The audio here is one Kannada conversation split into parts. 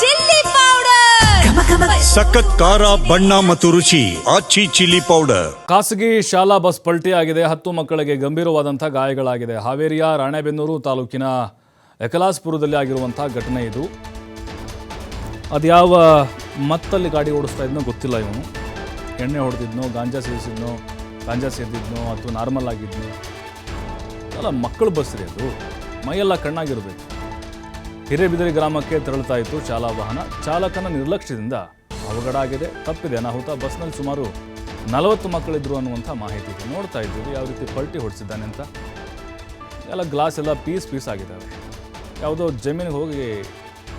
ಚಿಲ್ಲಿ ಪೌಡರ್, ಸಖತ್ ಖಾರ ಬಣ್ಣ ಮತ್ತು ರುಚಿ ಆಚಿ ಚಿಲ್ಲಿ ಪೌಡರ್. ಖಾಸಗಿ ಶಾಲಾ ಬಸ್ ಪಲ್ಟಿಯಾಗಿದೆ. 10 ಮಕ್ಕಳಿಗೆ ಗಂಭೀರವಾದಂಥ ಗಾಯಗಳಾಗಿದೆ. ಹಾವೇರಿಯ ರಾಣೆಬೆನ್ನೂರು ತಾಲೂಕಿನ ಯಕಲಾಸ್ಪುರದಲ್ಲಿ ಆಗಿರುವಂಥ ಘಟನೆ ಇದು. ಅದ್ಯಾವ ಮತ್ತಲ್ಲಿ ಗಾಡಿ ಓಡಿಸ್ತಾ ಇದ್ನೋ ಗೊತ್ತಿಲ್ಲ. ಇವನು ಎಣ್ಣೆ ಹೊಡೆದಿದ್ನೋ, ಗಾಂಜಾ ಸೇದಿದ್ನೋ ಅಥವಾ ನಾರ್ಮಲ್ ಆಗಿದ್ನೋ. ಅಲ್ಲ, ಮಕ್ಕಳು ಬಸ್ ರೀ ಅದು. ಮೈಯೆಲ್ಲ ಕಣ್ಣಾಗಿರಬೇಕು. ಹಿರೇಬಿದರಿ ಗ್ರಾಮಕ್ಕೆ ತೆರಳುತ್ತಾ ಇತ್ತು ಶಾಲಾ ವಾಹನ. ಚಾಲಕನ ನಿರ್ಲಕ್ಷ್ಯದಿಂದ ಅವಘಡ ಆಗಿದೆ. ತಪ್ಪಿದೆ ಅನಾಹುತ. ಬಸ್ನಲ್ಲಿ ಸುಮಾರು 40 ಮಕ್ಕಳಿದ್ರು ಅನ್ನುವಂಥ ಮಾಹಿತಿ ಇದೆ. ನೋಡ್ತಾ ಇದ್ದೀವಿ ಯಾವ ರೀತಿ ಪಲ್ಟಿ ಹೊಡಿಸಿದ್ದಾನೆ ಅಂತ. ಎಲ್ಲ ಗ್ಲಾಸ್ ಎಲ್ಲ ಪೀಸ್ ಆಗಿದ್ದಾವೆ. ಯಾವುದೋ ಜಮೀನಿಗೆ ಹೋಗಿ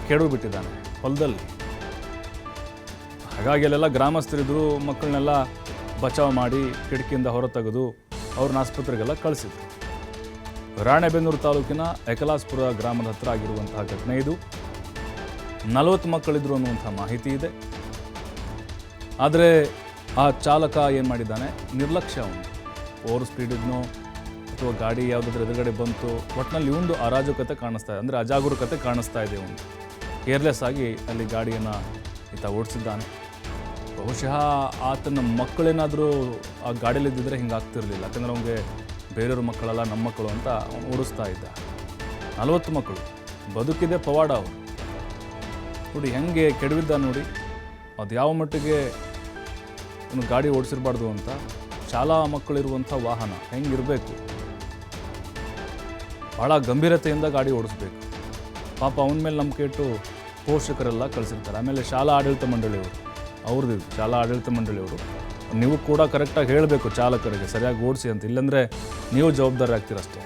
ಕೆಡವು ಬಿಟ್ಟಿದ್ದಾನೆ ಹೊಲದಲ್ಲಿ. ಹಾಗಾಗಿ ಅಲ್ಲೆಲ್ಲ ಗ್ರಾಮಸ್ಥರಿದ್ರು. ಮಕ್ಕಳನ್ನೆಲ್ಲ ಬಚಾವ್ ಮಾಡಿ ಕಿಟಕಿಯಿಂದ ಹೊರ ತೆಗೆದು ಅವ್ರನ್ನ ಆಸ್ಪತ್ರೆಗೆಲ್ಲ ಕಳಿಸಿದ್ರು. ರಾಣೆಬೆನ್ನೂರು ತಾಲೂಕಿನ ಯಕಲಾಸ್ಪುರ ಗ್ರಾಮದ ಹತ್ರ ಆಗಿರುವಂತಹ ಘಟನೆ ಇದು. 40 ಮಕ್ಕಳಿದ್ರು ಅನ್ನುವಂಥ ಮಾಹಿತಿ ಇದೆ. ಆದರೆ ಆ ಚಾಲಕ ಏನು ಮಾಡಿದ್ದಾನೆ, ನಿರ್ಲಕ್ಷ್ಯ. ಅವನು ಓವರ್ ಸ್ಪೀಡ್ ಇದ್ನೋ ಅಥವಾ ಗಾಡಿ ಯಾವುದಾದ್ರೂ ಎದುರುಗಡೆ ಬಂತು, ಒಟ್ಟಿನಲ್ಲಿ ಒಂದು ಅರಾಜಕತೆ ಕಾಣಿಸ್ತಾ ಇದೆ, ಅಂದರೆ ಅಜಾಗರೂಕತೆ ಕಾಣಿಸ್ತಾ ಇದೆ. ಅವನು ಕೇರ್ಲೆಸ್ ಆಗಿ ಅಲ್ಲಿ ಗಾಡಿಯನ್ನು ಈತ ಓಡಿಸಿದ್ದಾನೆ. ಬಹುಶಃ ಆತನ ಮಕ್ಕಳೇನಾದರೂ ಆ ಗಾಡಿಯಲ್ಲಿದ್ದಿದ್ರೆ ಹಿಂಗೆ ಆಗ್ತಿರಲಿಲ್ಲ. ಯಾಕಂದರೆ ಅವನಿಗೆ ಬೇರೆಯವ್ರ ಮಕ್ಕಳಲ್ಲ, ನಮ್ಮ ಮಕ್ಕಳು ಅಂತ ಅವನು ಓಡಿಸ್ತಾ ಇದ್ದ. 40 ಮಕ್ಕಳು, ಬದುಕಿದೆ ಪವಾಡ ಅವರು. ನೋಡಿ ಹೆಂಗೆ ಕೆಡವಿದ್ದ ನೋಡಿ. ಅದು ಯಾವ ಮಟ್ಟಿಗೆ ಅವನು ಗಾಡಿ ಓಡಿಸಿರಬಾರ್ದು ಅಂತ. ಶಾಲಾ ಮಕ್ಕಳಿರುವಂಥ ವಾಹನ ಹೆಂಗಿರಬೇಕು, ಭಾಳ ಗಂಭೀರತೆಯಿಂದ ಗಾಡಿ ಓಡಿಸ್ಬೇಕು. ಪಾಪ ಅವನ ಮೇಲೆ ನಂಬಿಕೆ ಇಟ್ಟು ಪೋಷಕರೆಲ್ಲ ಕಳಿಸಿರ್ತಾರೆ. ಆಮೇಲೆ ಶಾಲಾ ಆಡಳಿತ ಮಂಡಳಿಯವರು, ಅವ್ರದ್ದು ಶಾಲಾ ಆಡಳಿತ ಮಂಡಳಿಯವರು, ನೀವು ಕೂಡ ಕರೆಕ್ಟಾಗಿ ಹೇಳಬೇಕು ಚಾಲಕರಿಗೆ ಸರಿಯಾಗಿ ಓಡಿಸಿ ಅಂತ. ಇಲ್ಲಾಂದರೆ ನೀವು ಜವಾಬ್ದಾರಿ ಆಗ್ತೀರಷ್ಟೇ.